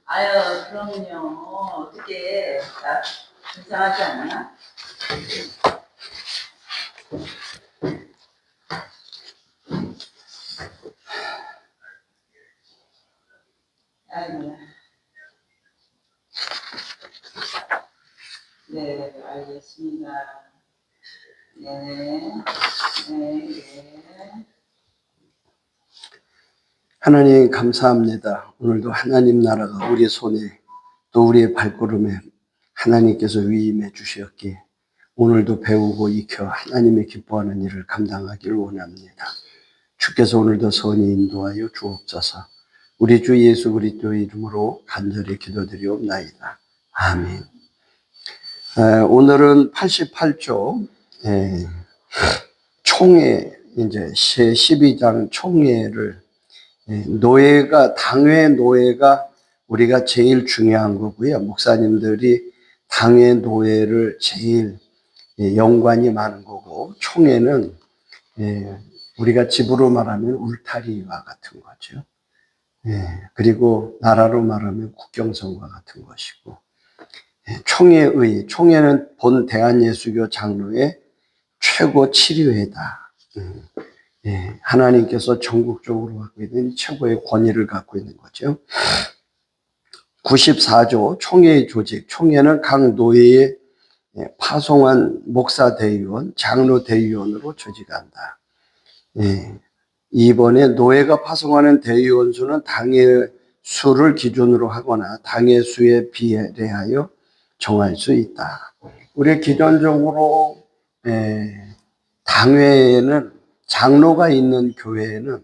아유, 그럼요. 어떻게 나 이상하지 않나? 아유, 네, 알겠습니다. 네, 네, 네. 하나님 감사합니다. 오늘도 하나님 나라가 우리의 손에 또 우리의 발걸음에 하나님께서 위임해 주셨기에 오늘도 배우고 익혀 하나님의 기뻐하는 일을 감당하기를 원합니다. 주께서 오늘도 선히 인도하여 주옵소서. 우리 주 예수 그리스도의 이름으로 간절히 기도드리옵나이다. 아멘. 오늘은 88조 총회 이제 12장 총회를 노예가 당회 노예가 우리가 제일 중요한 거고요. 목사님들이 당회 노예를 제일 연관이 많은 거고 총회는 우리가 집으로 말하면 울타리와 같은 거죠. 그리고 나라로 말하면 국경선과 같은 것이고 총회는 본 대한예수교 장로의 최고 치료회다. 하나님께서 전국적으로 갖고 있는 최고의 권위를 갖고 있는 거죠. 94조 총회의 조직. 총회는 각 노예의 파송한 목사 대의원, 장로 대의원으로 조직한다. 이번에 노예가 파송하는 대의원 수는 당의 수를 기준으로 하거나 당의 수에 비례하여 정할 수 있다. 우리 기존적으로 당회에는 장로가 있는 교회에는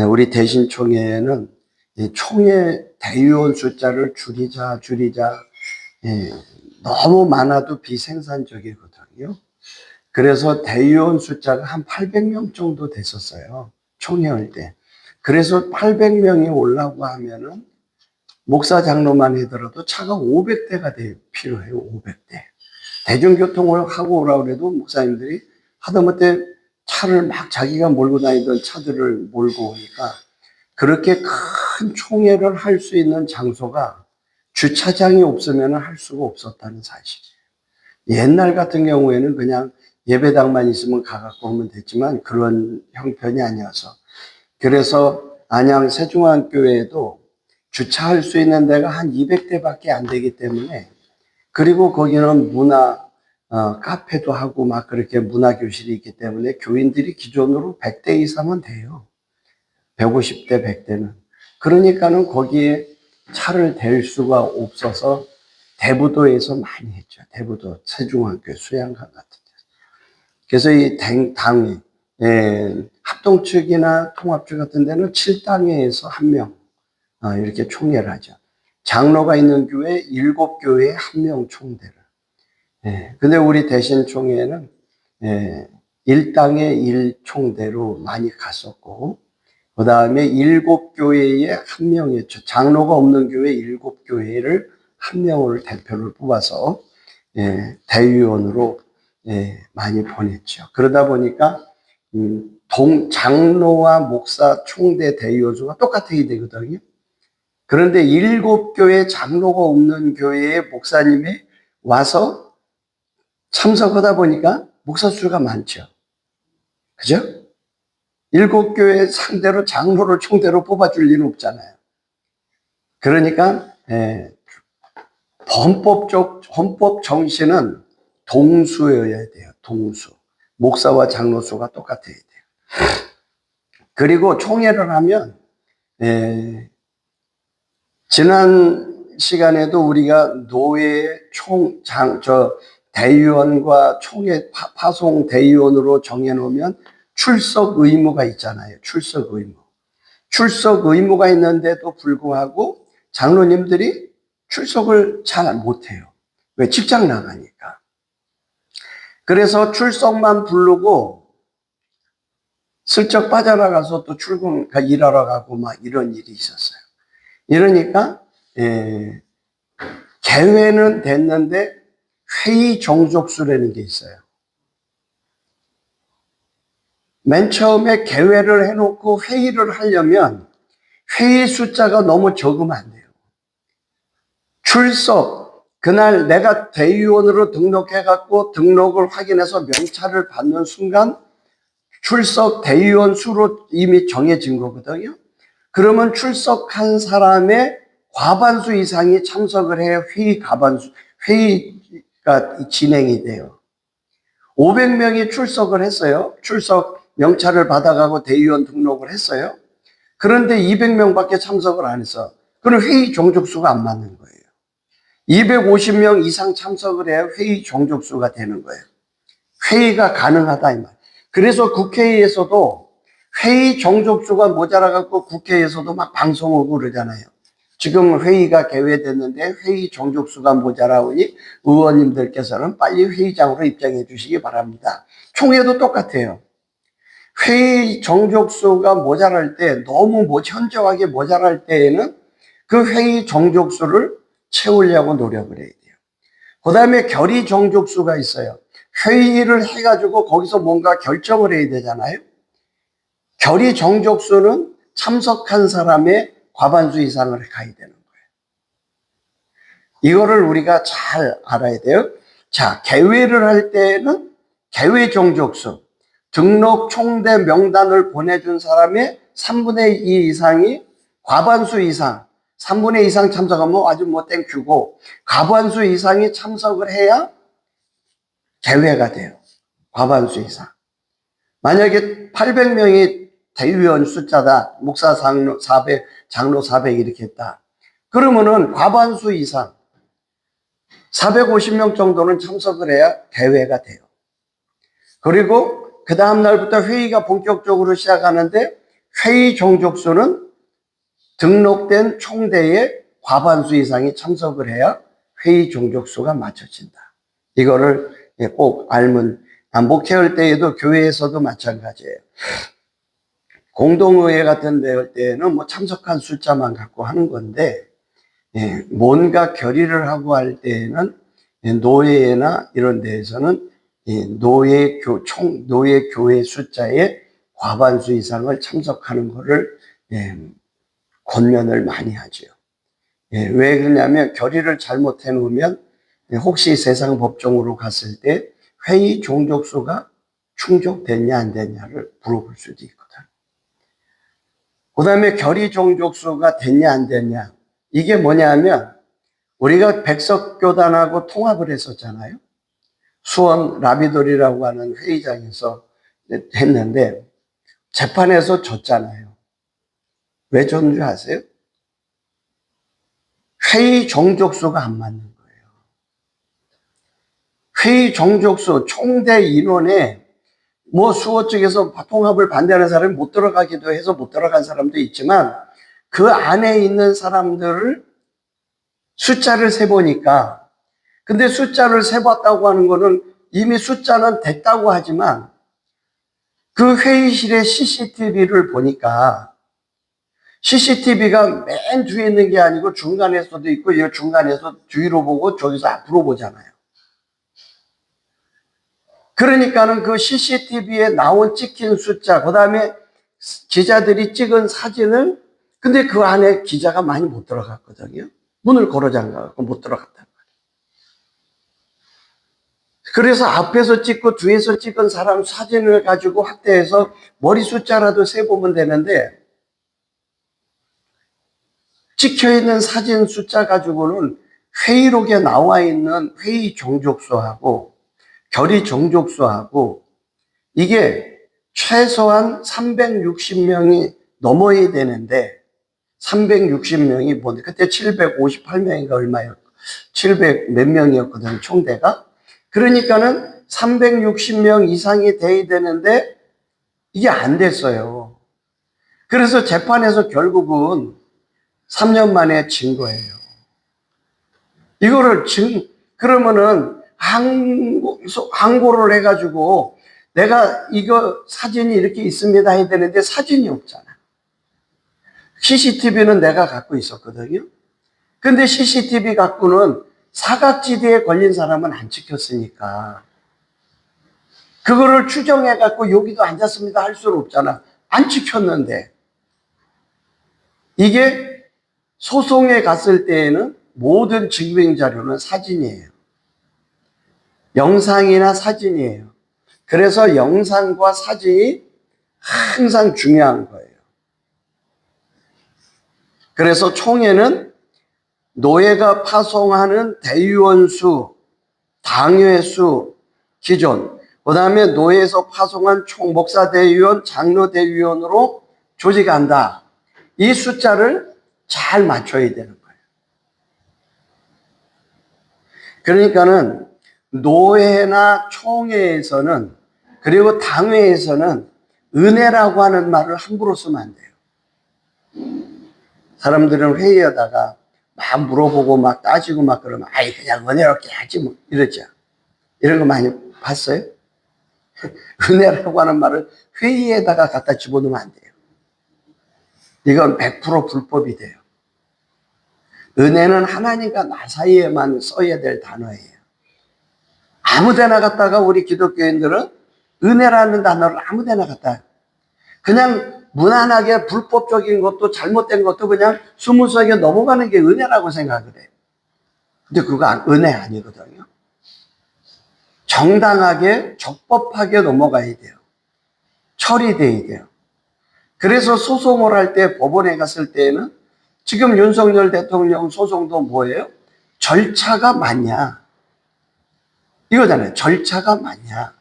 우리 대신총회에는 총회 대의원 숫자를 줄이자 너무 많아도 비생산적이거든요. 그래서 대의원 숫자가 한 800명 정도 됐었어요. 총회할 때. 그래서 800명이 오려고 하면은 목사 장로만 하더라도 차가 500대가 필요해요. 500대. 대중교통을 하고 오라고 해도 목사님들이 하다못해 차를 막 자기가 몰고 다니던 차들을 몰고 오니까 그렇게 큰 총회를 할 수 있는 장소가 주차장이 없으면 할 수가 없었다는 사실이에요. 옛날 같은 경우에는 그냥 예배당만 있으면 가갖고 오면 됐지만 그런 형편이 아니어서 그래서 안양 세중앙교회에도 주차할 수 있는 데가 한 200대밖에 안 되기 때문에 그리고 거기는 카페도 하고 막 그렇게 문화교실이 있기 때문에 교인들이 기존으로 100대 이상은 돼요. 150대, 100대는. 그러니까는 거기에 차를 댈 수가 없어서 대부도에서 많이 했죠. 대부도 세중앙교 수양관 같은 데서. 그래서 이 당회, 합동측이나 통합측 같은 데는 7당회에서 한 명, 이렇게 총회를 하죠. 장로가 있는 교회 7교회에 한 명 총대를. 근데 우리 대신총회는 1당에 1총대로 많이 갔었고, 그 다음에 7교회에 한 명이었죠. 장로가 없는 교회 7교회를 한 명을 대표를 뽑아서 대의원으로 많이 보냈죠. 그러다 보니까 장로와 목사 총대 대의원 수가 똑같아야 되거든요. 그런데 7교회 장로가 없는 교회에 목사님이 와서 참석하다 보니까 목사 수가 많죠. 그죠? 7교회 상대로 장로를 총대로 뽑아줄 리는 없잖아요. 그러니까 헌법 정신은 동수여야 돼요. 동수. 목사와 장로 수가 똑같아야 돼요. 그리고 총회를 하면 지난 시간에도 우리가 노예 대의원과 총회 파송 대의원으로 정해놓으면 출석 의무가 있잖아요. 출석 의무. 출석 의무가 있는데도 불구하고 장로님들이 출석을 잘 못해요. 왜? 직장 나가니까. 그래서 출석만 부르고 슬쩍 빠져나가서 또 일하러 가고 막 이런 일이 있었어요. 이러니까 개회는 됐는데 회의 정족수라는 게 있어요. 맨 처음에 개회를 해놓고 회의를 하려면 회의 숫자가 너무 적으면 안 돼요. 출석, 그날 내가 대의원으로 등록해갖고 등록을 확인해서 명찰을 받는 순간 출석 대의원 수로 이미 정해진 거거든요. 그러면 출석한 사람의 과반수 이상이 참석을 해야 회의가 진행이 돼요. 500명이 출석을 했어요. 출석 명찰을 받아가고 대의원 등록을 했어요. 그런데 200명밖에 참석을 안 했어. 그럼 회의 종족수가 안 맞는 거예요. 250명 이상 참석을 해야 회의 종족수가 되는 거예요. 회의가 가능하다 이 말. 그래서 국회에서도 회의 종족수가 모자라갖고 국회에서도 막 방송하고 그러잖아요. 지금 회의가 개회됐는데 회의 종족수가 모자라오니 의원님들께서는 빨리 회의장으로 입장해 주시기 바랍니다. 총회도 똑같아요. 회의 종족수가 모자랄 때, 너무 현저하게 모자랄 때에는 그 회의 종족수를 채우려고 노력을 해야 돼요. 그 다음에 결의 종족수가 있어요. 회의를 해가지고 거기서 뭔가 결정을 해야 되잖아요. 결의 종족수는 참석한 사람의 과반수 이상을 가야 되는 거예요. 이거를 우리가 잘 알아야 돼요. 자, 개회를 할 때는 개회 종족수, 등록 총대 명단을 보내준 사람의 3분의 2 이상이 과반수 이상, 3분의 2 이상 참석하면 아주 뭐 땡큐고, 과반수 이상이 참석을 해야 개회가 돼요. 과반수 이상. 만약에 800명이 대의원 숫자다, 목사 장로 400, 장로 400 이렇게 했다. 그러면은 과반수 이상, 450명 정도는 참석을 해야 개회가 돼요. 그리고 그 다음 날부터 회의가 본격적으로 시작하는데 회의 종족수는 등록된 총대의 과반수 이상이 참석을 해야 회의 종족수가 맞춰진다. 이거를 꼭 알면, 목회할 때에도 교회에서도 마찬가지예요. 공동의회 같은 데 때는 뭐 참석한 숫자만 갖고 하는 건데, 뭔가 결의를 하고 할 때에는 노예나 이런 데에서는 노예 교회 숫자의 과반수 이상을 참석하는 것을 권면을 많이 하죠. 왜 그러냐면 결의를 잘못해 놓으면 혹시 세상 법정으로 갔을 때 회의 종족수가 충족됐냐 안 됐냐를 물어볼 수도 있거든. 그 다음에 결의 종족수가 됐냐 안 됐냐, 이게 뭐냐면 우리가 백석교단하고 통합을 했었잖아요. 수원 라비돌이라고 하는 회의장에서 했는데 재판에서 졌잖아요. 왜 졌는 줄 아세요? 회의 종족수가 안 맞는 거예요. 회의 종족수, 총대 인원에 뭐 수호 측에서 통합을 반대하는 사람이 못 들어가기도 해서 못 들어간 사람도 있지만 그 안에 있는 사람들을 숫자를 세보니까, 근데 숫자를 세봤다고 하는 거는 이미 숫자는 됐다고 하지만 그 회의실의 CCTV를 보니까 CCTV가 맨 뒤에 있는 게 아니고 중간에서도 있고, 이 중간에서 뒤로 보고 저기서 앞으로 보잖아요. 그러니까는 그 CCTV에 나온 찍힌 숫자, 그 다음에 기자들이 찍은 사진을, 근데 그 안에 기자가 많이 못 들어갔거든요. 문을 걸어 잠가갖고 못 들어갔단 말이에요. 그래서 앞에서 찍고 뒤에서 찍은 사람 사진을 가지고 확대해서 머리 숫자라도 세보면 되는데, 찍혀있는 사진 숫자 가지고는 회의록에 나와 있는 회의 종족수하고 결의 종족수하고 이게 최소한 360명이 넘어야 되는데 360명이 뭔데, 그때 758명인가 얼마였고 700 몇 명이었거든요, 총대가. 그러니까는 360명 이상이 돼야 되는데 이게 안 됐어요. 그래서 재판에서 결국은 3년 만에 진 거예요. 이거를 그러면은 항고를 해가지고 내가 이거 사진이 이렇게 있습니다 해야 되는데 사진이 없잖아. CCTV는 내가 갖고 있었거든요. 근데 CCTV 갖고는 사각지대에 걸린 사람은 안 찍혔으니까. 그거를 추정해갖고 여기도 앉았습니다 할 수는 없잖아. 안 지켰는데. 이게 소송에 갔을 때에는 모든 증빙 자료는 사진이에요. 영상이나 사진이에요. 그래서 영상과 사진이 항상 중요한 거예요. 그래서 총회는 노예가 파송하는 대의원 수, 당회 수 기존, 그 다음에 노예에서 파송한 총 목사 대의원, 장로 대의원으로 조직한다. 이 숫자를 잘 맞춰야 되는 거예요. 그러니까는 노회나 총회에서는, 그리고 당회에서는 은혜라고 하는 말을 함부로 쓰면 안 돼요. 사람들은 회의하다가 막 물어보고 막 따지고 막 그러면 아이 그냥 은혜롭게 하지 뭐 이러죠. 이런 거 많이 봤어요? 은혜라고 하는 말을 회의에다가 갖다 집어넣으면 안 돼요. 이건 100% 불법이 돼요. 은혜는 하나님과 나 사이에만 써야 될 단어예요. 아무데나 갖다가 우리 기독교인들은 은혜라는 단어를 아무데나 갖다 그냥 무난하게 불법적인 것도 잘못된 것도 그냥 스무스하게 넘어가는 게 은혜라고 생각을 해요. 근데 그거 은혜 아니거든요. 정당하게 적법하게 넘어가야 돼요. 처리돼야 돼요. 그래서 소송을 할 때 법원에 갔을 때에는 지금 윤석열 대통령 소송도 뭐예요? 절차가 맞냐? 이거잖아요. 절차가 맞냐?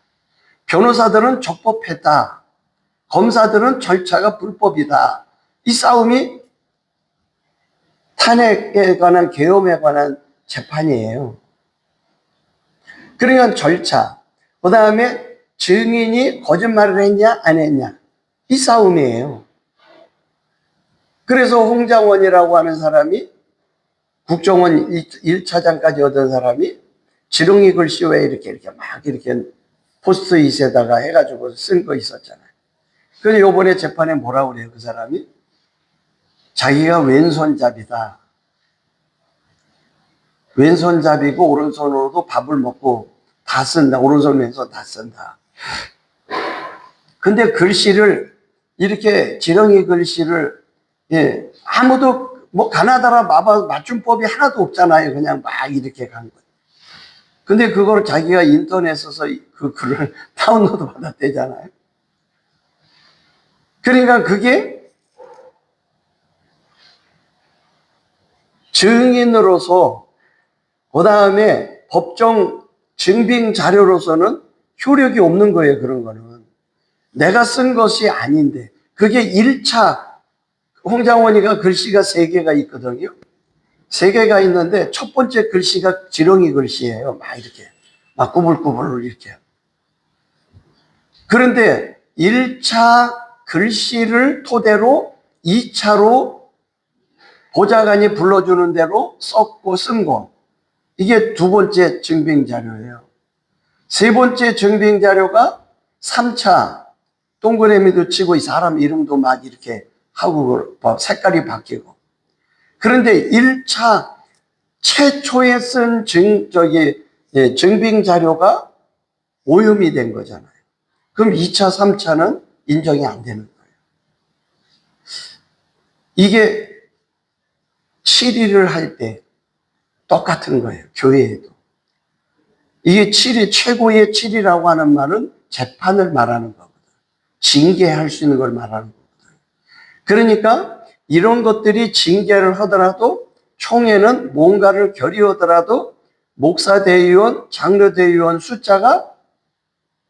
변호사들은 적법했다. 검사들은 절차가 불법이다. 이 싸움이 탄핵에 관한 계엄에 관한 재판이에요. 그러니까 절차, 그 다음에 증인이 거짓말을 했냐 안 했냐 이 싸움이에요. 그래서 홍장원이라고 하는 사람이 국정원 1차장까지 얻은 사람이 지렁이 글씨 왜 이렇게 막 이렇게 포스트잇에다가 해가지고 쓴 거 있었잖아요. 그래서 요번에 재판에 뭐라고 그래요? 그 사람이 자기가 왼손잡이다. 왼손잡이고 오른손으로도 밥을 먹고 다 쓴다. 오른손 왼손 다 쓴다. 근데 글씨를 이렇게 지렁이 글씨를 아무도 뭐 가나다라 맞춤법이 하나도 없잖아요. 그냥 막 이렇게 간 거예요. 근데 그걸 자기가 인터넷에서 그 글을 다운로드 받았대잖아요. 그러니까 그게 증인으로서 그 다음에 법정 증빙 자료로서는 효력이 없는 거예요. 그런 거는 내가 쓴 것이 아닌데 그게 1차 홍장원이가 글씨가 3개가 있거든요. 3개가 있는데 첫 번째 글씨가 지렁이 글씨예요. 막 이렇게 막 꾸불꾸불 이렇게. 그런데 1차 글씨를 토대로 2차로 보좌관이 불러주는 대로 썼고 쓴 거. 이게 2번째 증빙 자료예요. 3번째 증빙 자료가 3차 동그라미도 치고 이 사람 이름도 막 이렇게 하고 색깔이 바뀌고. 그런데 1차 최초에 쓴 증빙 자료가 오염이 된 거잖아요. 그럼 2차, 3차는 인정이 안 되는 거예요. 이게 7일을 할 때 똑같은 거예요. 교회에도. 이게 7일, 최고의 7이라고 하는 말은 재판을 말하는 거거든. 징계할 수 있는 걸 말하는 거거든. 그러니까 이런 것들이 징계를 하더라도 총회는 뭔가를 결의하더라도 목사 대의원, 장로 대의원 숫자가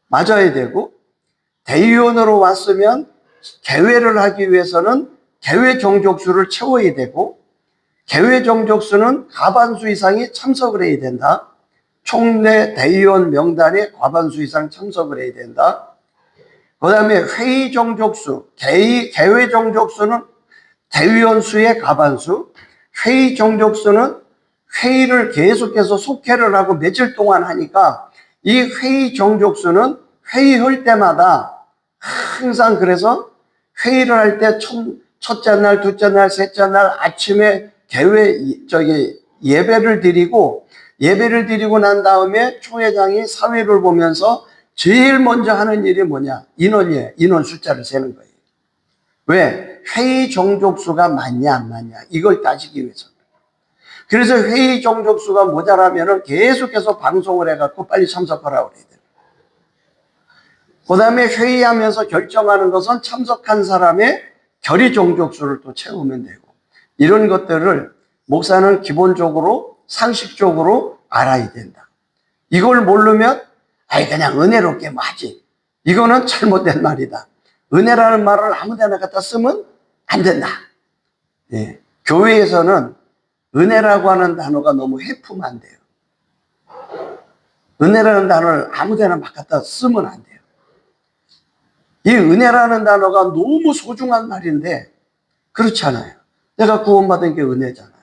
맞아야 되고 대의원으로 왔으면 개회를 하기 위해서는 개회 정족수를 채워야 되고 개회 정족수는 과반수 이상이 참석을 해야 된다. 총회 대의원 명단에 과반수 이상 참석을 해야 된다. 그 다음에 회의 정족수, 개회 정족수는 대의원 수의 과반수, 회의 정족수는 회의를 계속해서 속회를 하고 며칠 동안 하니까 이 회의 정족수는 회의할 때마다 항상 그래서 회의를 할 때 첫째 날, 둘째 날, 셋째 날 아침에 예배를 드리고 난 다음에 총회장이 사회를 보면서 제일 먼저 하는 일이 뭐냐? 인원이에요. 인원 숫자를 세는 거예요. 왜? 회의 종족수가 맞냐 안 맞냐 이걸 따지기 위해서. 그래서 회의 종족수가 모자라면은 계속해서 방송을 해갖고 빨리 참석하라고 그래야 돼요. 그 다음에 회의하면서 결정하는 것은 참석한 사람의 결의 종족수를 또 채우면 되고, 이런 것들을 목사는 기본적으로 상식적으로 알아야 된다. 이걸 모르면 아이 그냥 은혜롭게 뭐 하지, 이거는 잘못된 말이다. 은혜라는 말을 아무 데나 갖다 쓰면 안 된다. 예. 교회에서는 은혜라고 하는 단어가 너무 해프면 돼요. 은혜라는 단어를 아무 데나 막 갖다 쓰면 안 돼요. 이 은혜라는 단어가 너무 소중한 말인데 그렇지 않아요. 내가 구원받은 게 은혜잖아요.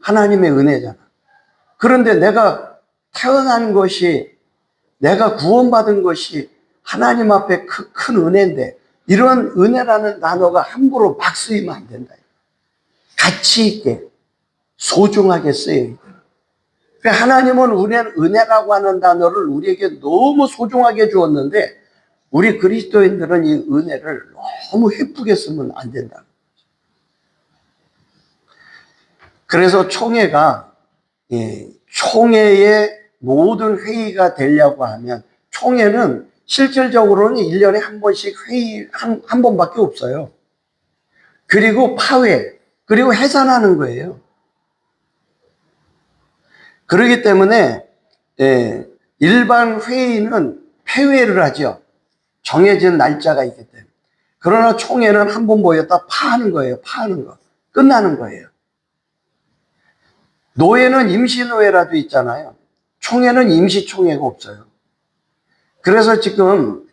하나님의 은혜잖아. 그런데 내가 태어난 것이, 내가 구원받은 것이 하나님 앞에 큰 은혜인데 이런 은혜라는 단어가 함부로 막 쓰이면 안 된다. 가치 있게 소중하게 쓰여야 돼요. 그러니까 하나님은 은혜라고 하는 단어를 우리에게 너무 소중하게 주었는데 우리 그리스도인들은 이 은혜를 너무 해프게 쓰면 안 된다. 그래서 총회가, 총회의 모든 회의가 되려고 하면, 총회는 실질적으로는 1년에 한 번씩 회의, 한 번밖에 없어요. 그리고 파회, 그리고 해산하는 거예요. 그렇기 때문에, 일반 회의는 폐회를 하죠. 정해진 날짜가 있기 때문에. 그러나 총회는 한 번 모였다 파하는 거예요. 파하는 거. 끝나는 거예요. 노예는 임시노예라도 있잖아요. 총회는 임시총회가 없어요. 그래서 지금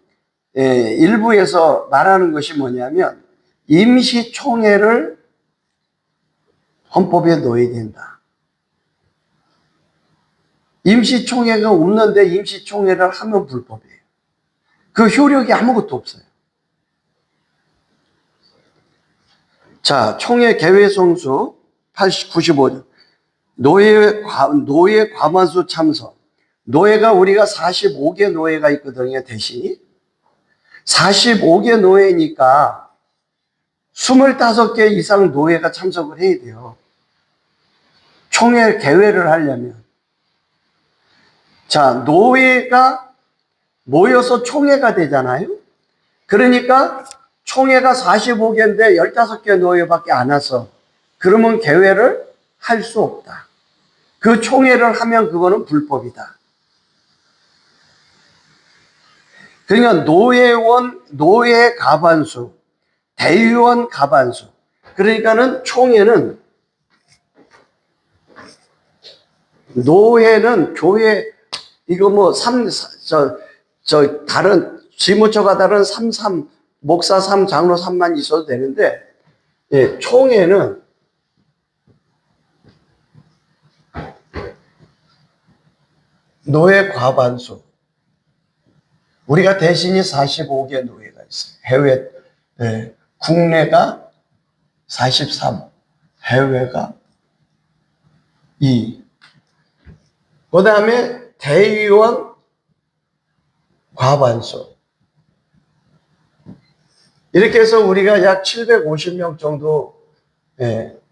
일부에서 말하는 것이 뭐냐면 임시총회를 헌법에 넣어야 된다. 임시총회가 없는데 임시총회를 하면 불법이에요. 그 효력이 아무것도 없어요. 자, 총회 개회 성수 95년. 노예 과반수 참석. 노예가 우리가 45개 노예가 있거든요, 대신이. 45개 노예니까 25개 이상 노예가 참석을 해야 돼요. 총회 개회를 하려면. 자, 노예가 모여서 총회가 되잖아요. 그러니까 총회가 45개인데 15개 노예밖에 안 와서 그러면 개회를 할 수 없다. 그 총회를 하면 그거는 불법이다. 그러니까 노예 가반수, 대의원 가반수. 그러니까는 총회는, 노예는 교회, 이거 뭐, 다른, 지무처가 다른 33, 목사 3, 장로 3만 있어도 되는데, 총회는 노예 과반수. 우리가 대신이 45개 노예가 있어요. 국내가 43, 해외가 2. 그 다음에 대의원 과반수. 이렇게 해서 우리가 약 750명 정도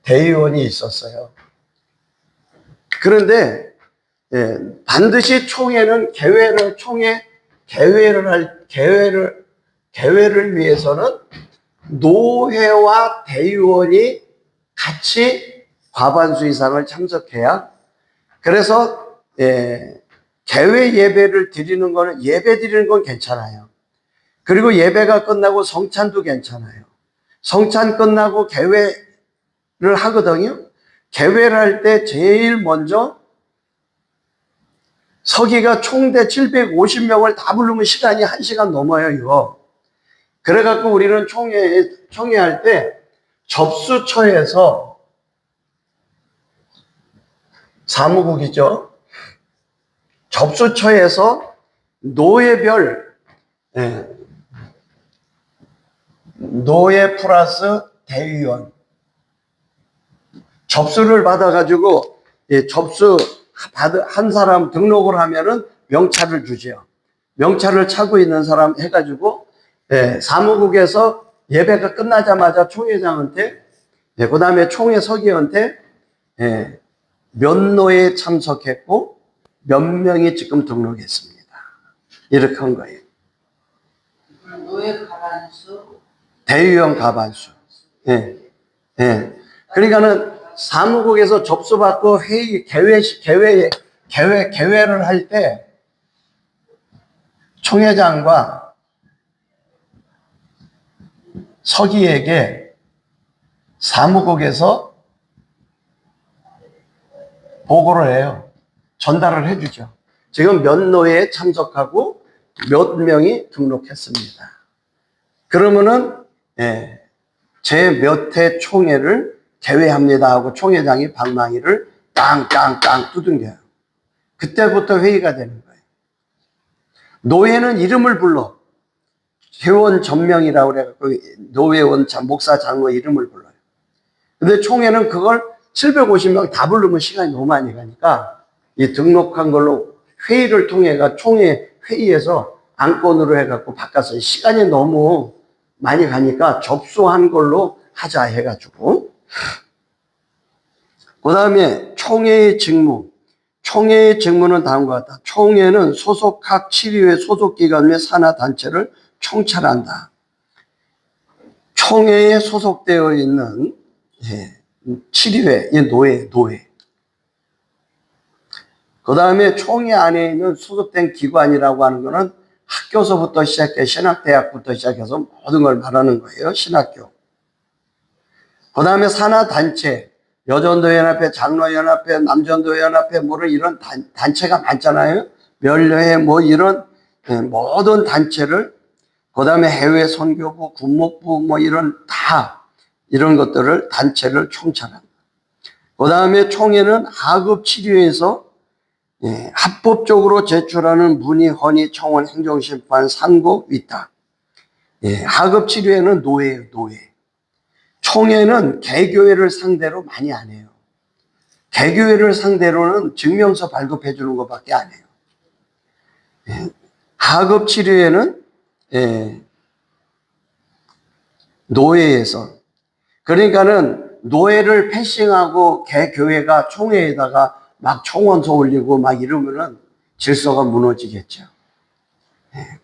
대의원이 있었어요. 그런데 반드시 총회는 개회를 위해서는 노회와 대의원이 같이 과반수 이상을 참석해야. 그래서 개회 예배를 드리는 거는, 예배 드리는 건 괜찮아요. 그리고 예배가 끝나고 성찬도 괜찮아요. 성찬 끝나고 개회를 하거든요. 개회를 할 때 제일 먼저 서기가 총대 750명을 다 부르면 시간이 1시간 넘어요, 이거. 그래갖고 우리는 총회할 때 접수처에서, 사무국이죠. 접수처에서 노예별, 노예 플러스 대의원. 접수를 받아가지고, 한 사람 등록을 하면은 명찰을 주죠. 명찰을 차고 있는 사람 해가지고 사무국에서 예배가 끝나자마자 총회장한테 그 다음에 총회 서기한테 몇 노에 참석했고 몇 명이 지금 등록했습니다. 이렇게 한 거예요. 노예 가반수, 대유형 가반수. 그러니까는 사무국에서 접수받고 개회를 할 때 총회장과 서기에게 사무국에서 보고를 해요. 전달을 해주죠. 지금 몇 노예에 참석하고 몇 명이 등록했습니다. 그러면은 제 몇 회 총회를 개회합니다 하고 총회장이 방망이를 땅땅땅 두둥겨요. 그때부터 회의가 되는 거예요. 노예는 이름을 불러. 회원 전명이라고 그래갖고 노회원 목사 장로 이름을 불러요. 근데 총회는 그걸 750명 다 부르면 시간이 너무 많이 가니까 이 등록한 걸로 회의를 통해가 총회 회의에서 안건으로 해갖고 바꿨어요. 시간이 너무 많이 가니까 접수한 걸로 하자 해가지고. 그 다음에 총회의 직무. 총회의 직무는 다음과 같다. 총회는 소속 각 치료회 소속기관 및 산하단체를 총찰한다. 총회에 소속되어 있는 치료회, 노예. 그 다음에 총회 안에 있는 소속된 기관이라고 하는 거는 학교서부터 시작해 신학대학부터 시작해서 모든 걸 말하는 거예요. 신학교. 그 다음에 산하단체, 여전도연합회, 장로연합회, 남전도연합회, 이런 단체가 많잖아요. 멸례회, 이런 모든 단체를, 그 다음에 해외 선교부, 군목부, 이런 것들을 단체를 총찰한다. 그 다음에 총회는 하급치료에서 합법적으로 제출하는 문의, 헌의, 청원, 행정심판, 상고, 위탁. 하급치료회는 노예예요, 노예. 총회는 개교회를 상대로 많이 안 해요. 개교회를 상대로는 증명서 발급해 주는 것밖에 안 해요. 하급치료회는 노예에서, 그러니까는 노예를 패싱하고 개교회가 총회에다가 막 총원서 올리고 막 이러면은 질서가 무너지겠죠.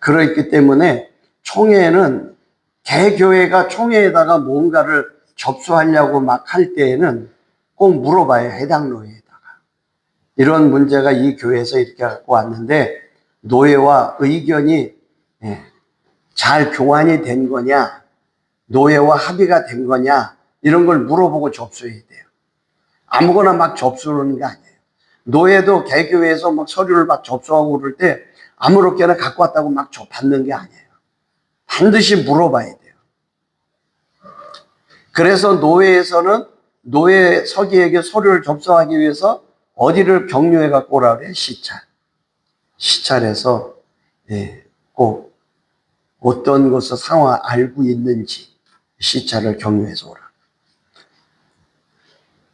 그렇기 때문에 총회는 개교회가 총회에다가 뭔가를 접수하려고 막 할 때에는 꼭 물어봐요. 해당 노예에다가. 이런 문제가 이 교회에서 이렇게 갖고 왔는데 노예와 의견이 잘 교환이 된 거냐, 노예와 합의가 된 거냐, 이런 걸 물어보고 접수해야 돼요. 아무거나 막 접수하는 게 아니에요. 노예도 개교회에서 막 서류를 막 접수하고 그럴 때 아무렇게나 갖고 왔다고 막 받는 게 아니에요. 반드시 물어봐야 돼요. 그래서 노예에서는 노예 서기에게 서류를 접수하기 위해서 어디를 경유해 갖고 오라 그래요? 시찰해서 꼭 어떤 것을 상황을 알고 있는지 시찰을 경유해서 오라.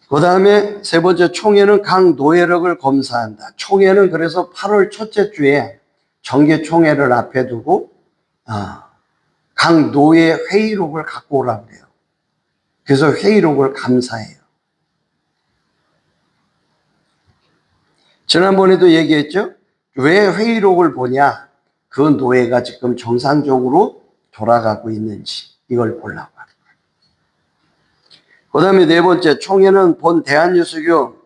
그 다음에 세 번째, 총회는 각 노예력을 검사한다. 총회는 그래서 8월 첫째 주에 정기총회를 앞에 두고 각 노예 회의록을 갖고 오라고 그래요. 그래서 회의록을 감사해요. 지난번에도 얘기했죠? 왜 회의록을 보냐? 그 노예가 지금 정상적으로 돌아가고 있는지 이걸 보려고 합니다. 그 다음에 네 번째, 총회는 본 대한예수교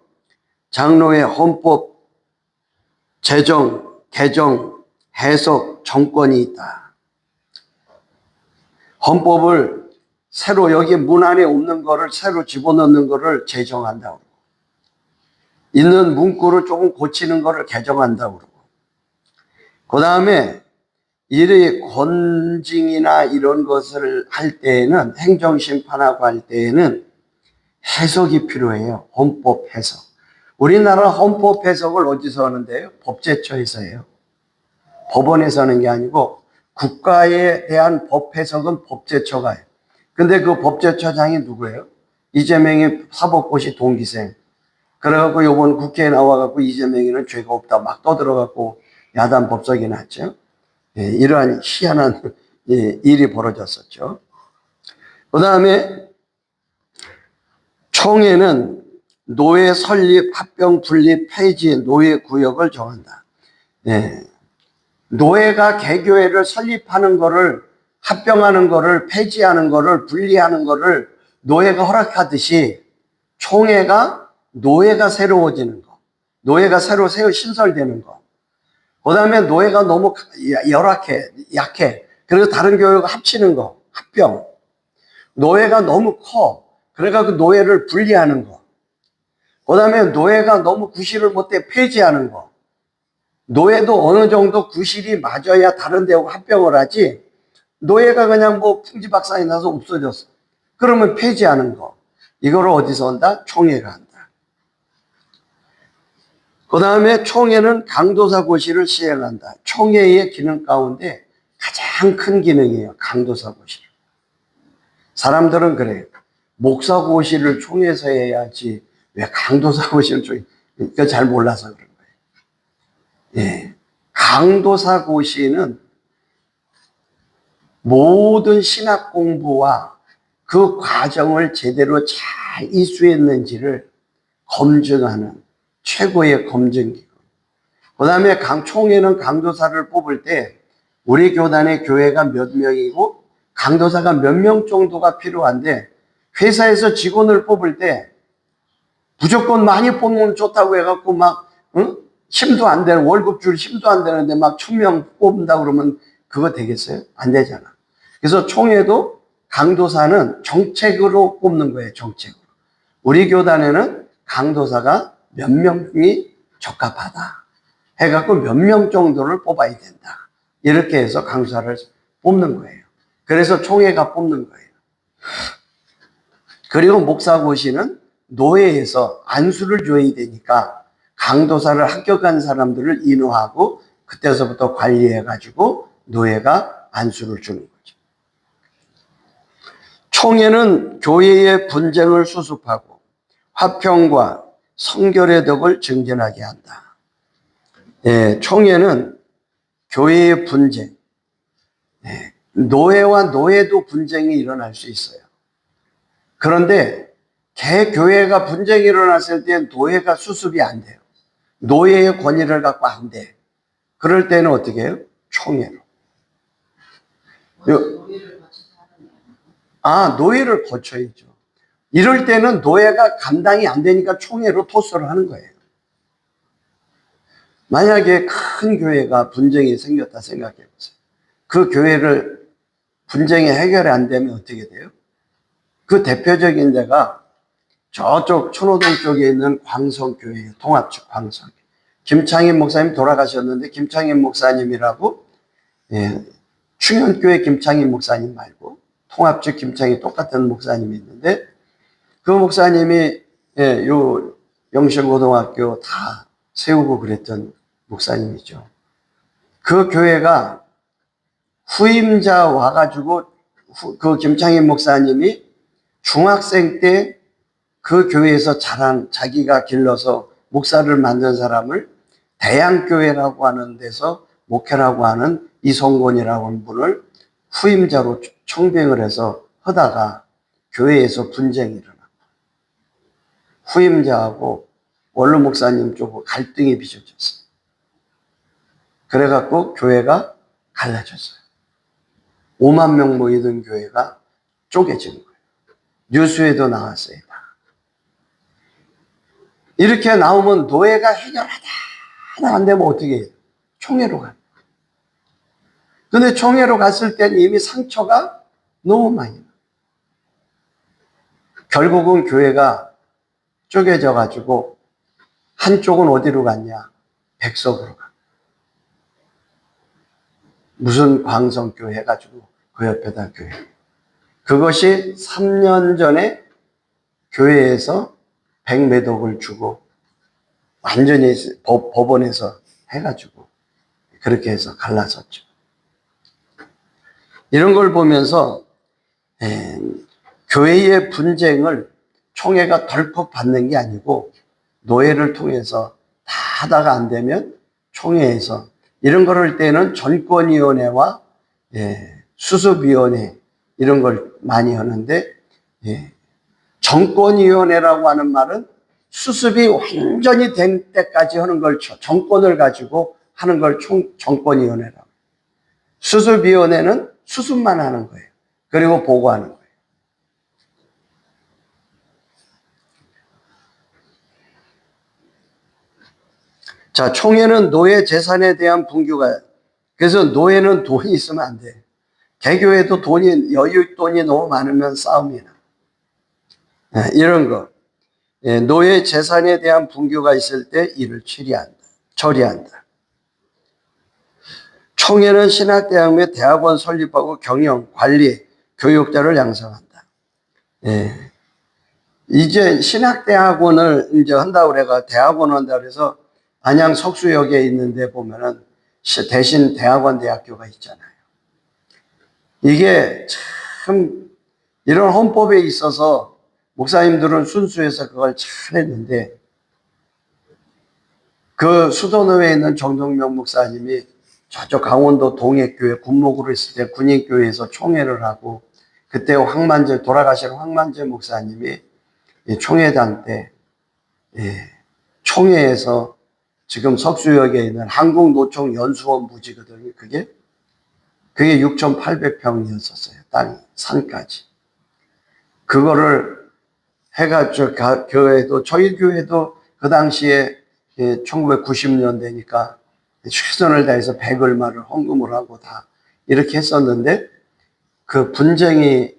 장로의 헌법, 제정, 개정, 해석, 정권이 있다. 헌법을 새로 여기 문 안에 없는 거를 새로 집어넣는 거를 제정한다고 그러고, 있는 문구를 조금 고치는 거를 개정한다고 그러고, 그 다음에 이 권징이나 이런 것을 할 때에는, 행정심판하고 할 때에는 해석이 필요해요. 헌법 해석. 우리나라 헌법 해석을 어디서 하는데요? 법제처에서 해요. 법원에서 하는 게 아니고 국가에 대한 법 해석은 법제처가 해요. 근데 그 법제처장이 누구예요? 이재명이 사법고시 동기생. 그래갖고 요번 국회에 나와갖고 이재명이는 죄가 없다 막 떠들어갖고 야단 법석이 났죠. 이러한 희한한 일이 벌어졌었죠. 그 다음에 총회는 노예 설립, 합병, 분립, 폐지, 노예 구역을 정한다. 노예가 개교회를 설립하는 거를, 합병하는 거를, 폐지하는 거를, 분리하는 거를 노예가 허락하듯이 총회가 노예가 새로워지는 거, 노예가 새로 신설되는 거, 그 다음에 노예가 너무 약해. 그래서 다른 교회가 합치는 거, 합병. 노예가 너무 커. 그러니까 그 노예를 분리하는 거. 그 다음에 노예가 너무 구실을 못해 폐지하는 거. 노예도 어느 정도 구실이 맞아야 다른 데하고 합병을 하지. 노예가 그냥 뭐 풍지박산이 나서 없어졌어. 그러면 폐지하는 거. 이거를 어디서 한다? 총회가 한다. 그 다음에 총회는 강도사고시를 시행한다. 총회의 기능 가운데 가장 큰 기능이에요. 강도사고시. 사람들은 그래요. 목사고시를 총회에서 해야지 왜 강도사고시를 총회, 그러니까 잘 몰라서 그런 거예요. 강도사고시는 모든 신학 공부와 그 과정을 제대로 잘 이수했는지를 검증하는 최고의 검증기구. 그 다음에 총회는 강도사를 뽑을 때 우리 교단의 교회가 몇 명이고 강도사가 몇 명 정도가 필요한데 회사에서 직원을 뽑을 때 무조건 많이 뽑으면 좋다고 해갖고 막 힘도 안 되는 월급 줄 힘도 안 되는데 막 1000명 뽑는다 그러면 그거 되겠어요? 안 되잖아. 그래서 총회도 강도사는 정책으로 뽑는 거예요. 정책으로. 우리 교단에는 강도사가 몇 명이 적합하다 해갖고 몇 명 정도를 뽑아야 된다. 이렇게 해서 강도사를 뽑는 거예요. 그래서 총회가 뽑는 거예요. 그리고 목사고시는 노예에서 안수를 줘야 되니까 강도사를 합격한 사람들을 인호하고 그때서부터 관리해가지고 노예가 안수를 주는 거죠. 총회는 교회의 분쟁을 수습하고 화평과 성결의 덕을 증진하게 한다. 총회는 교회의 분쟁, 노예와 노예도 분쟁이 일어날 수 있어요. 그런데 개교회가 분쟁이 일어났을 때 노예가 수습이 안 돼요. 노예의 권위를 갖고 안 돼. 그럴 때는 어떻게 해요? 총회로. 노예를 거쳐야죠. 이럴 때는 노예가 감당이 안 되니까 총회로 토스를 하는 거예요. 만약에 큰 교회가 분쟁이 생겼다 생각해 보세요. 그 교회를 분쟁이 해결이 안 되면 어떻게 돼요? 그 대표적인 데가 저쪽 천호동 쪽에 있는 광성교회예요. 통합측 광성. 김창인 목사님 돌아가셨는데 김창인 목사님이라고 충현교회 김창인 목사님 말고 통합측 김창인 똑같은 목사님이 있는데 그 목사님이 요 영신고등학교 다 세우고 그랬던 목사님이죠. 그 교회가 후임자 와가지고 그 김창인 목사님이 중학생 때 그 교회에서 자기가 길러서 목사를 만든 사람을 대양교회라고 하는 데서 목회라고 하는 이성곤이라고 하는 분을 후임자로 청빙을 해서 하다가 교회에서 분쟁이 일어나고 후임자하고 원로 목사님 쪽으로 갈등이 빚어졌어요. 그래갖고 교회가 갈라졌어요. 5만 명 모이던 교회가 쪼개진 거예요. 뉴스에도 나왔어요. 이렇게 나오면 노예가 해결하다 안 되면 어떻게 해요? 총회로 가요. 근데 총회로 갔을 때는 이미 상처가 너무 많이 나요. 결국은 교회가 쪼개져 가지고 한쪽은 어디로 갔냐? 백석으로 가. 무슨 광성교회 해가지고 그 옆에다 교회. 그것이 3년 전에 교회에서 백매독을 주고 완전히 법원에서 해가지고 그렇게 해서 갈라섰죠. 이런 걸 보면서 교회의 분쟁을 총회가 덜컥 받는 게 아니고 노예를 통해서 다 하다가 안 되면 총회에서 이런 걸 할 때는 전권위원회와 수습위원회 이런 걸 많이 하는데, 정권위원회라고 하는 말은 수습이 완전히 된 때까지 하는 걸 정권을 가지고 하는 걸 정권위원회라고. 수습위원회는 수습만 하는 거예요. 그리고 보고하는 거예요. 자, 총회는 노예 재산에 대한 분규가, 그래서 노예는 돈이 있으면 안 돼. 개교에도 여윳돈이 너무 많으면 싸움이 나. 이런 거. 노예 재산에 대한 분규가 있을 때 이를 처리한다. 총회는 신학대학 및 대학원 설립하고 경영, 관리, 교육자를 양성한다. 이제 신학대학원을 이제 한다고 그래가 대학원 한다고 그래서 안양 석수역에 있는데 보면은 대신 대학원 대학교가 있잖아요. 이게 참 이런 헌법에 있어서 목사님들은 순수해서 그걸 잘 했는데, 그 수도원에 있는 정동명 목사님이 저쪽 강원도 동해교회 군목으로 있을 때 군인교회에서 총회를 하고, 그때 돌아가신 황만재 목사님이 총회장 때 총회에서 지금 석수역에 있는 한국노총 연수원 부지거든요. 그게 6,800평이었었어요. 땅이, 산까지. 그거를 해가지고 교회도, 저희 교회도 그 당시에 1990년대니까 최선을 다해서 100얼마를 헌금을 하고 다 이렇게 했었는데, 그 분쟁이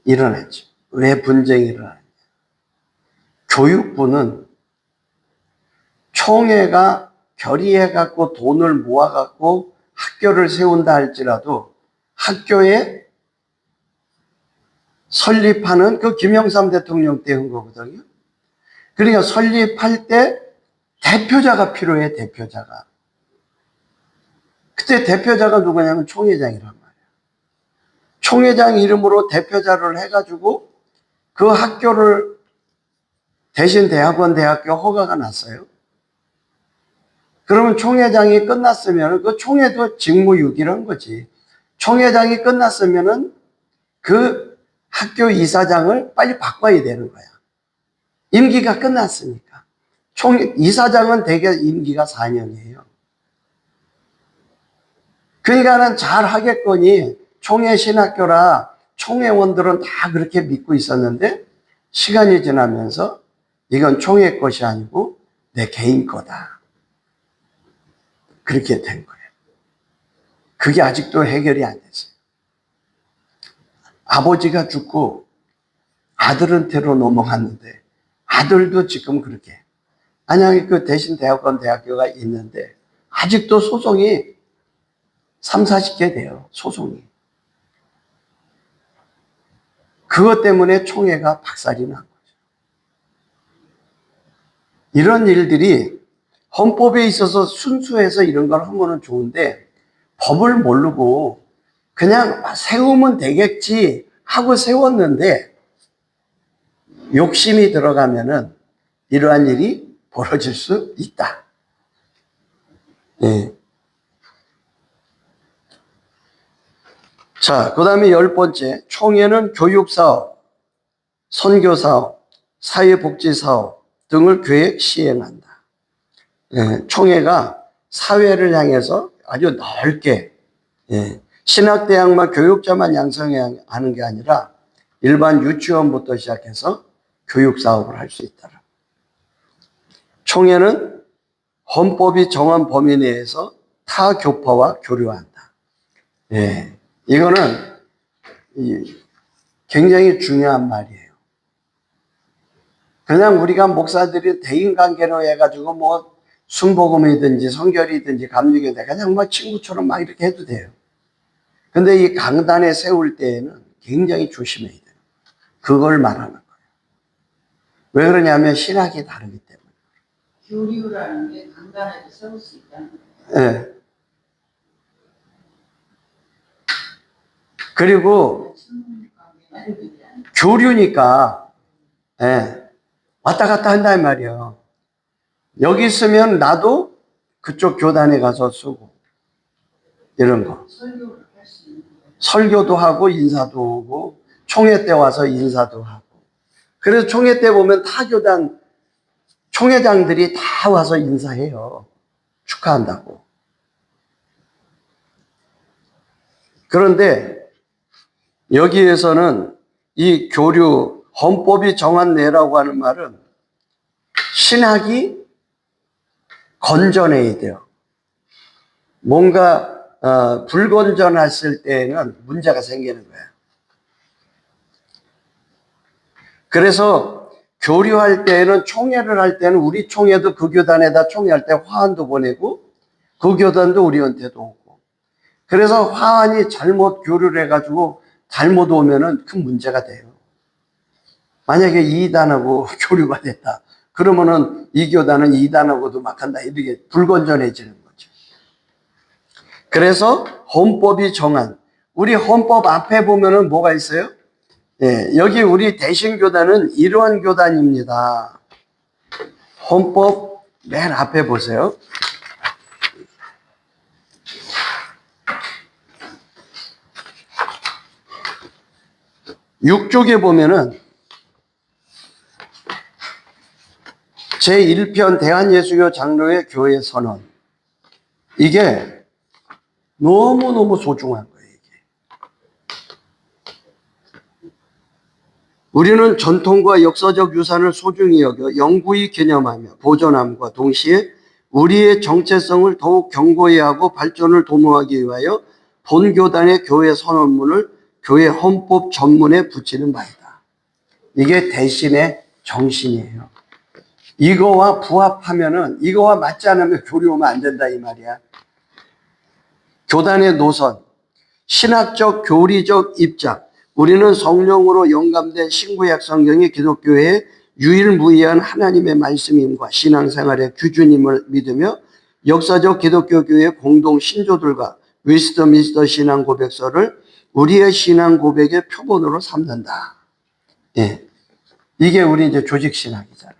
일어났죠. 왜 분쟁이 일어났냐. 교육부는 총회가 결의해갖고 돈을 모아갖고 학교를 세운다 할지라도 학교에 설립하는, 그 김영삼 대통령 때 한 거거든요. 그러니까 설립할 때 대표자가 필요해, 대표자가. 그때 대표자가 누구냐면 총회장이란 말이야. 총회장 이름으로 대표자를 해가지고 그 학교를 대신 대학원, 대학교 허가가 났어요. 그러면 총회장이 끝났으면 그 총회도 직무유기란 거지. 총회장이 끝났으면은 그 학교 이사장을 빨리 바꿔야 되는 거야. 임기가 끝났으니까. 이사장은 대개 임기가 4년이에요. 그러니까는 잘 하겠거니 총회 신학교라 총회원들은 다 그렇게 믿고 있었는데, 시간이 지나면서 이건 총회 것이 아니고 내 개인 거다. 그렇게 된 거예요. 그게 아직도 해결이 안 됐어요. 아버지가 죽고 아들한테로 넘어갔는데, 아들도 지금 그렇게. 안양에 그 대신 대학원 대학교가 있는데 아직도 소송이 3, 40개 돼요. 소송이. 그것 때문에 총회가 박살이 난 거죠. 이런 일들이 헌법에 있어서 순수해서 이런 걸 하면 좋은데, 법을 모르고 그냥 세우면 되겠지 하고 세웠는데 욕심이 들어가면은 이러한 일이 벌어질 수 있다. 자, 그 다음에 10번째, 총회는 교육사업, 선교사업, 사회복지사업 등을 계획 시행한다. 총회가 사회를 향해서 아주 넓게, 신학대학만 교육자만 양성하는 게 아니라 일반 유치원부터 시작해서 교육사업을 할 수 있다라. 총회는 헌법이 정한 범위 내에서 타 교파와 교류한다. 이거는 굉장히 중요한 말이에요. 그냥 우리가 목사들이 대인관계로 해가지고 뭐 순복음이든지 성결이든지 감리교든 그냥 뭐 친구처럼 막 이렇게 해도 돼요. 근데 이 강단에 세울 때에는 굉장히 조심해야 돼요. 그걸 말하는 거예요. 왜 그러냐면 신학이 다르기 때문에. 교류라는 게 강단에도 세울 수 있다는 거예요. 네. 그리고 교류니까 왔다 갔다 한단 말이에요. 여기 있으면 나도 그쪽 교단에 가서 쓰고 이런 거. 설교를 할 수 있는 거예요. 설교도 하고 인사도 오고 총회 때 와서 인사도 하고. 그래서 총회 때 보면 타 교단 총회장들이 다 와서 인사해요. 축하한다고. 그런데 여기에서는 이 교류 헌법이 정한 내라고 하는 말은 신학이 건전해야 돼요. 뭔가 불건전했을 때는 문제가 생기는 거예요. 그래서 교류할 때는 총회를 할 때는 우리 총회도 그 교단에다 총회할 때 화환도 보내고 그 교단도 우리한테도 오고 그래서 화환이 잘못 교류를 해가지고 잘못 오면은 큰 문제가 돼요. 만약에 이단하고 교류가 됐다. 그러면은 이 교단은 이단하고도 막 한다. 이렇게 불건전해지는 거죠. 그래서 헌법이 정한 우리 헌법 앞에 보면은 뭐가 있어요? 예, 여기 우리 대신교단은 이러한 교단입니다. 헌법 맨 앞에 보세요. 6쪽에 보면은 제1편 대한예수교 장로의 교회 선언. 이게 너무너무 소중한 거예요. 우리는 전통과 역사적 유산을 소중히 여겨 영구히 기념하며 보존함과 동시에 우리의 정체성을 더욱 견고히 하고 발전을 도모하기 위하여 본교단의 교회 선언문을 교회 헌법 전문에 붙이는 바이다. 이게 대신의 정신이에요. 이거와 부합하면은, 이거와 맞지 않으면 교류하면 안 된다 이 말이야. 교단의 노선, 신학적 교리적 입장, 우리는 성령으로 영감된 신구약 성경이 기독교의 유일무이한 하나님의 말씀임과 신앙생활의 기준임을 믿으며 역사적 기독교 교회의 공동 신조들과 웨스트민스터 신앙 고백서를 우리의 신앙 고백의 표본으로 삼는다. 예. 이게 우리 이제 조직 신학이잖아요.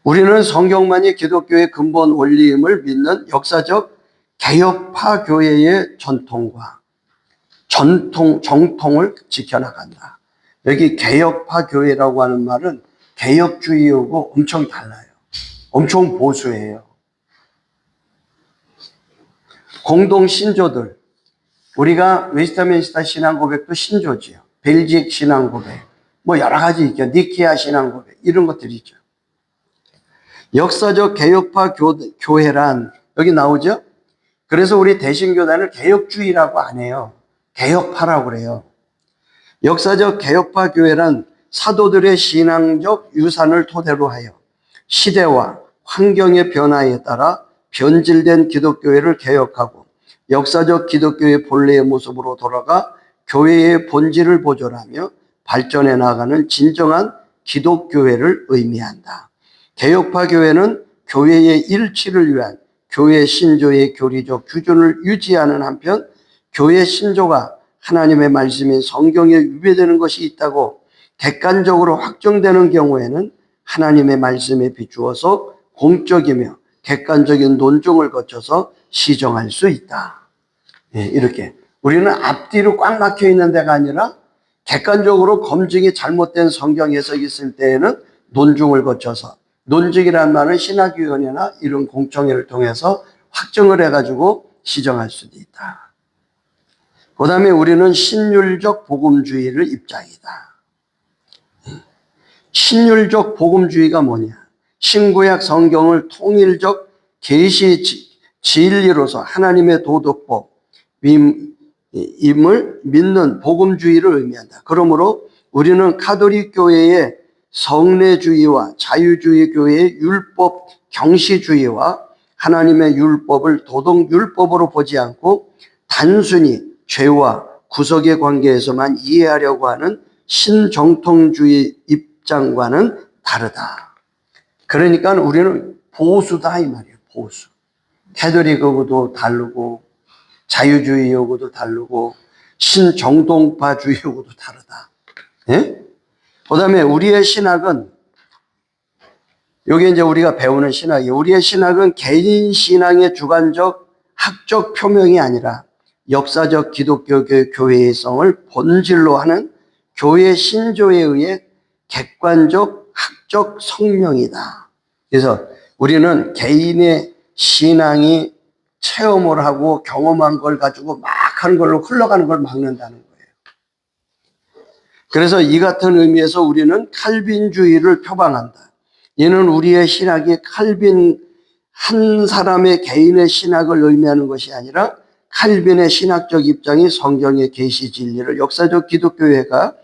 우리는 성경만이 기독교의 근본 원리임을 믿는 역사적 개혁파 교회의 전통과 정통을 지켜나간다. 여기 개혁파 교회라고 하는 말은 개혁주의하고 엄청 달라요. 엄청 보수해요. 공동 신조들. 우리가 웨스트민스터 신앙 고백도 신조지요. 벨직 신앙 고백. 뭐 여러 가지 있죠. 니키아 신앙 고백. 이런 것들이 있죠. 역사적 개혁파 교회란 여기 나오죠? 그래서 우리 대신교단을 개혁주의라고 안 해요. 개혁파라고 그래요. 역사적 개혁파 교회란 사도들의 신앙적 유산을 토대로 하여 시대와 환경의 변화에 따라 변질된 기독교회를 개혁하고 역사적 기독교의 본래의 모습으로 돌아가 교회의 본질을 보존하며 발전해 나가는 진정한 기독교회를 의미한다. 개혁파 교회는 교회의 일치를 위한 교회 신조의 교리적 규준을 유지하는 한편 교회 신조가 하나님의 말씀인 성경에 위배되는 것이 있다고 객관적으로 확정되는 경우에는 하나님의 말씀에 비추어서 공적이며 객관적인 논증을 거쳐서 시정할 수 있다. 예, 이렇게 우리는 앞뒤로 꽉 막혀 있는 데가 아니라 객관적으로 검증이 잘못된 성경 해석이 있을 때에는 논증을 거쳐서 논증이란 말은 신학위원회나 이런 공청회를 통해서 확정을 해가지고 시정할 수도 있다. 그 다음에 우리는 신율적 복음주의를 입장이다. 신율적 복음주의가 뭐냐? 신구약 성경을 통일적 계시 진리로서 하나님의 도덕법, 임을 믿는 복음주의를 의미한다. 그러므로 우리는 가톨릭 교회의 성례주의와 자유주의 교회의 율법 경시주의와 하나님의 율법을 도덕율법으로 보지 않고 단순히 죄와 구속의 관계에서만 이해하려고 하는 신정통주의 입장과는 다르다. 그러니까 우리는 보수다 이 말이에요. 보수. 캐톨릭하고도 다르고 자유주의하고도 다르고 신정통파주의하고도 다르다. 예? 그 다음에 우리의 신학은 요게 이제 우리가 배우는 신학이에요. 우리의 신학은 개인 신앙의 주관적 학적 표명이 아니라 역사적 기독교 교회의 성을 본질로 하는 교회 신조에 의해 객관적 학적 성명이다. 그래서 우리는 개인의 신앙이 체험을 하고 경험한 걸 가지고 막 하는 걸로 흘러가는 걸 막는다는 거예요. 그래서 이 같은 의미에서 우리는 칼빈주의를 표방한다. 이는 우리의 신학이 칼빈 한 사람의 개인의 신학을 의미하는 것이 아니라 칼빈의 신학적 입장이 성경의 계시 진리를 역사적 기독교회가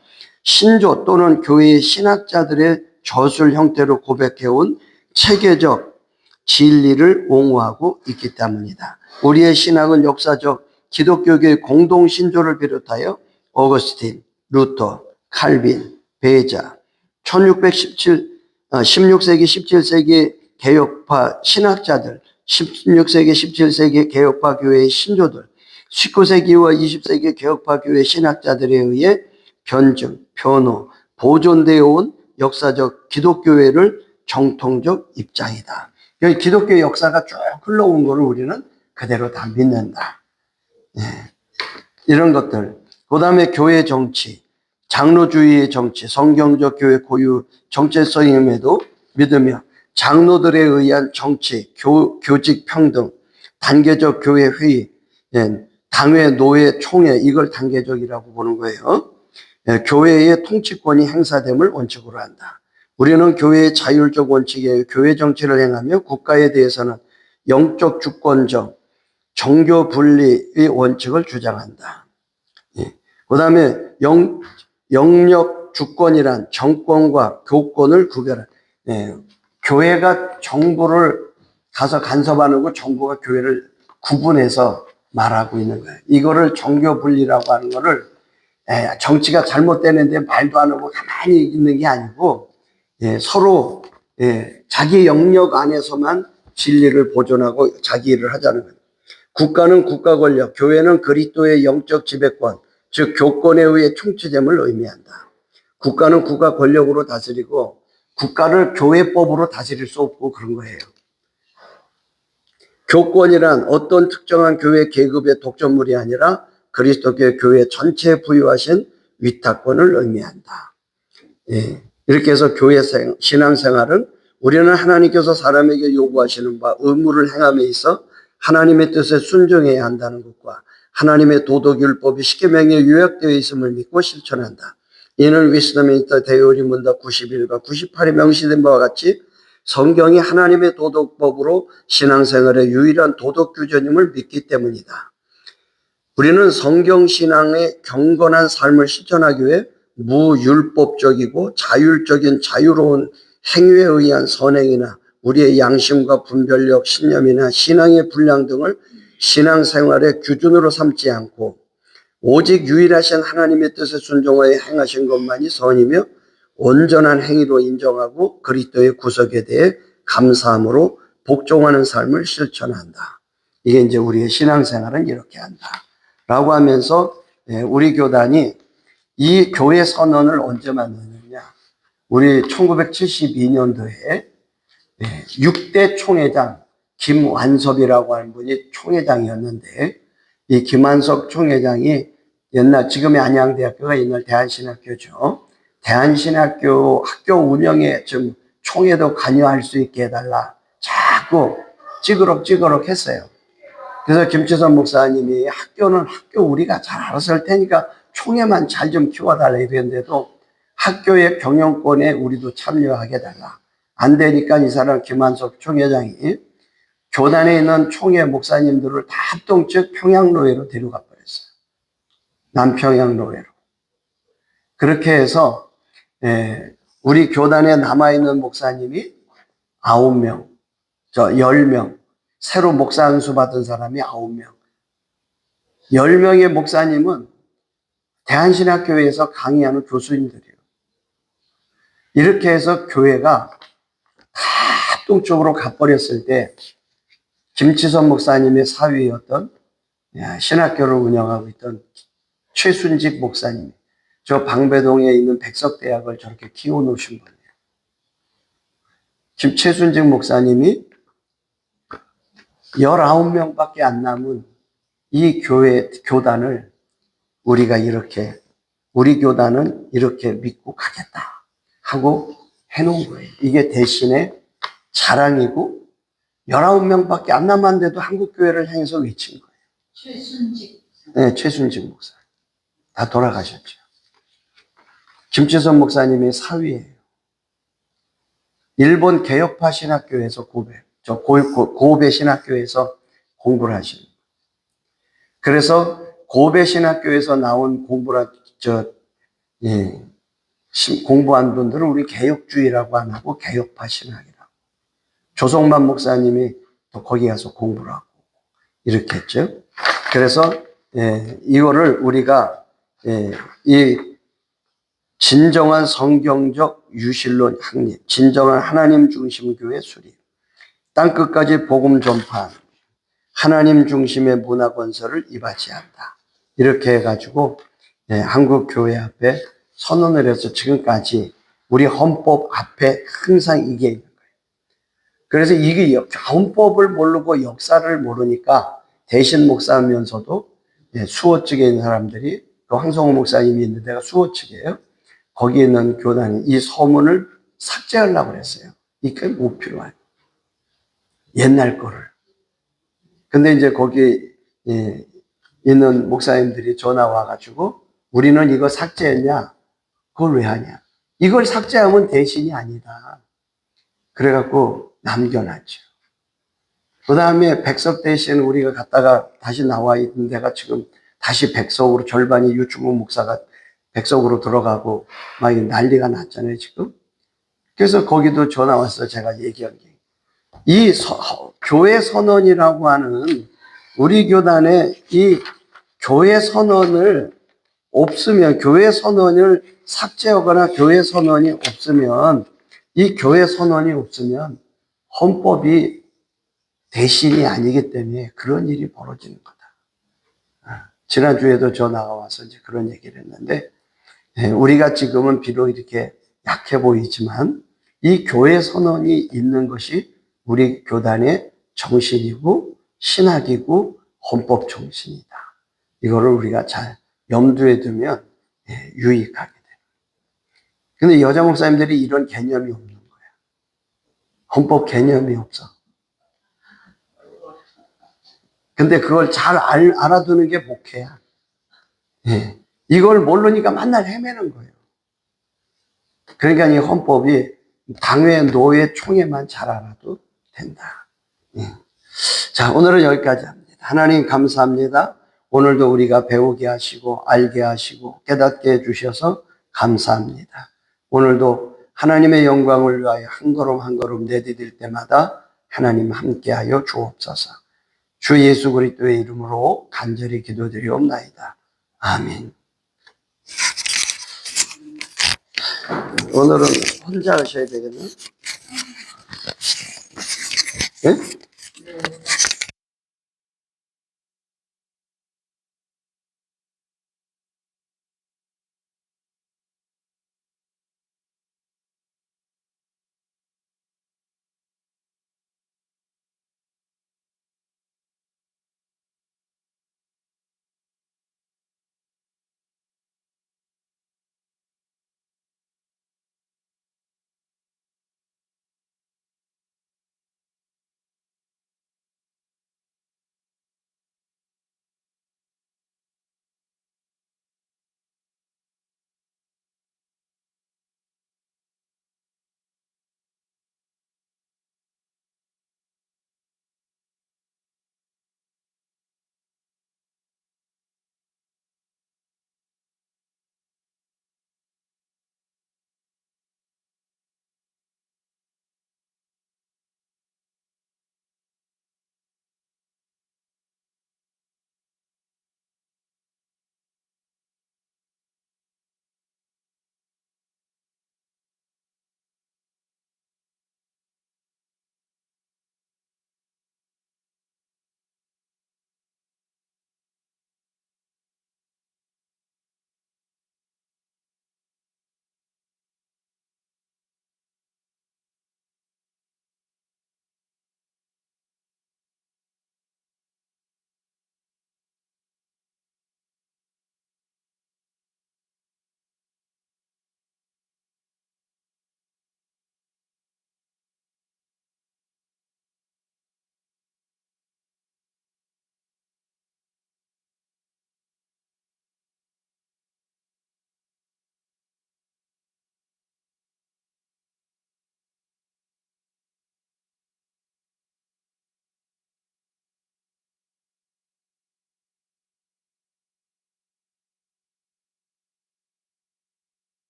신조 또는 교회의 신학자들의 저술 형태로 고백해온 체계적 진리를 옹호하고 있기 때문이다. 우리의 신학은 역사적 기독교계의 공동 신조를 비롯하여 어거스틴, 루터, 칼빈, 베자, 16세기, 17세기 개혁파 신학자들, 16세기, 17세기 개혁파 교회의 신조들, 19세기와 20세기 개혁파 교회 신학자들에 의해 변증, 변호, 보존되어 온 역사적 기독교회를 정통적 입장이다. 기독교의 역사가 쭉 흘러온 것을 우리는 그대로 다 믿는다. 네. 이런 것들. 그 다음에 교회 정치, 장로주의의 정치, 성경적 교회 고유 정체성임에도 믿으며 장로들에 의한 정치, 교직 평등, 단계적 교회 회의, 당회, 노회, 총회, 이걸 단계적이라고 보는 거예요. 교회의 통치권이 행사됨을 원칙으로 한다. 우리는 교회의 자율적 원칙에 교회 정치를 행하며 국가에 대해서는 영적 주권적, 정교 분리의 원칙을 주장한다. 그 다음에 영역 주권이란 정권과 교권을 구별한, 교회가 정부를 가서 간섭하는 거 정부가 교회를 구분해서 말하고 있는 거예요. 이거를 정교 분리라고 하는 거를 정치가 잘못되는데 말도 안 하고 가만히 있는 게 아니고 서로 자기 영역 안에서만 진리를 보존하고 자기 일을 하자는 거예요. 국가는 국가 권력, 교회는 그리스도의 영적 지배권, 즉 교권에 의해 총치됨을 의미한다. 국가는 국가 권력으로 다스리고 국가를 교회법으로 다스릴 수 없고 그런 거예요. 교권이란 어떤 특정한 교회 계급의 독점물이 아니라 그리스도교 교회 전체에 부여하신 위탁권을 의미한다. 이렇게 해서 교회 신앙생활은 우리는 하나님께서 사람에게 요구하시는 바 의무를 행함에 있어 하나님의 뜻에 순종해야 한다는 것과 하나님의 도덕율법이 십계명에 요약되어 있음을 믿고 실천한다. 이는 위스터민스터 대요리 문답 91과 98에 명시된 바와 같이 성경이 하나님의 도덕법으로 신앙생활의 유일한 도덕규정임을 믿기 때문이다. 우리는 성경신앙의 경건한 삶을 실천하기 위해 무율법적이고 자율적인 자유로운 행위에 의한 선행이나 우리의 양심과 분별력, 신념이나 신앙의 분량 등을 신앙생활의 기준으로 삼지 않고 오직 유일하신 하나님의 뜻에 순종하여 행하신 것만이 선이며 온전한 행위로 인정하고 그리스도의 구속에 대해 감사함으로 복종하는 삶을 실천한다. 이게 이제 우리의 신앙생활은 이렇게 한다. 라고 하면서 우리 교단이 이 교회 선언을 언제 만드느냐. 우리 1972년도에 6대 총회장 김완섭이라고 하는 분이 총회장이었는데 이 김완섭 총회장이 옛날 지금의 안양대학교가 옛날 대한신학교죠. 대한신학교 학교 운영에 좀 총회도 관여할 수 있게 해달라. 자꾸 찌그럭 했어요. 그래서 김치선 목사님이 학교는 학교 우리가 잘 알아서 할 테니까 총회만 잘 좀 키워달라 이랬는데도 학교의 경영권에 우리도 참여하게 해달라. 안 되니까 이 사람 김한석 총회장이 교단에 있는 총회 목사님들을 다 합동측 평양로회로 데려가 버렸어요. 남평양로회로. 그렇게 해서 우리 교단에 남아있는 목사님이 9명, 10명, 새로 목사 안수 받은 사람이 9명. 10명의 목사님은 대한신학교에서 강의하는 교수님들이에요. 이렇게 해서 교회가 다 합동적으로 가버렸을 때 김치선 목사님의 사위였던 신학교를 운영하고 있던 최순직 목사님, 저 방배동에 있는 백석대학을 저렇게 키워놓으신 분이에요. 김최순직 목사님이 19명밖에 안 남은 이 교단을 우리 교단은 이렇게 믿고 가겠다 하고 해놓은 거예요. 이게 대신에 자랑이고 19명밖에 안 남았는데도 한국교회를 향해서 외친 거예요. 최순직. 네, 최순직 목사. 다 돌아가셨죠. 김치선 목사님이 사위예요. 일본 개혁파 신학교에서 고베 신학교에서 공부를 하시는 거예요. 그래서 고베 신학교에서 나온 공부한 분들은 우리 개혁주의라고 안 하고 개혁파 신학이라고. 조성만 목사님이 또 거기 가서 공부를 하고 이렇게 했죠. 그래서 이거를 우리가 이 진정한 성경적 유실론 확립, 진정한 하나님 중심 교회 수립, 땅끝까지 복음 전파, 하나님 중심의 문화 건설을 이바지한다. 이렇게 해가지고 한국 교회 앞에 선언을 해서 지금까지 우리 헌법 앞에 항상 이게 있는 거예요. 그래서 이게 헌법을 모르고 역사를 모르니까 대신 목사하면서도 수호 측에 있는 사람들이 그 황성호 목사님이 있는 데가 수호 측이에요. 거기에 있는 교단이 이 서문을 삭제하려고 그랬어요. 이게 못 필요해요. 옛날 거를. 근데 이제 거기 있는 목사님들이 전화 와가지고 우리는 이거 삭제했냐? 그걸 왜 하냐? 이걸 삭제하면 대신이 아니다. 그래갖고 남겨놨죠. 그 다음에 백석 대신 우리가 갔다가 다시 나와 있는 데가 지금 다시 백석으로 절반이 유충국 목사가 백석으로 들어가고 막 난리가 났잖아요, 지금. 그래서 거기도 전화 왔어. 제가 얘기한 게. 이 교회 선언이라고 하는 우리 교단의 이 교회 선언을 없으면, 교회 선언을 삭제하거나 교회 선언이 없으면, 이 교회 선언이 없으면 헌법이 대신이 아니기 때문에 그런 일이 벌어지는 거다. 지난주에도 전화가 와서 이제 그런 얘기를 했는데, 우리가 지금은 비록 이렇게 약해 보이지만 이 교회 선언이 있는 것이 우리 교단의 정신이고 신학이고 헌법 정신이다. 이거를 우리가 잘 염두에 두면 유익하게 돼요. 근데 여자 목사님들이 이런 개념이 없는 거야. 헌법 개념이 없어. 근데 그걸 잘 알아두는 게 목회야. 이걸 모르니까 맨날 헤매는 거예요. 그러니까 이 헌법이 당회, 노회, 총회만 잘 알아도 된다. 자, 오늘은 여기까지 합니다. 하나님 감사합니다. 오늘도 우리가 배우게 하시고 알게 하시고 깨닫게 해주셔서 감사합니다. 오늘도 하나님의 영광을 위하여 한 걸음 한 걸음 내디딜 때마다 하나님 함께하여 주옵소서. 주 예수 그리스도의 이름으로 간절히 기도드리옵나이다. 아멘. 오늘은 혼자 하셔야 되겠네? 네? 네.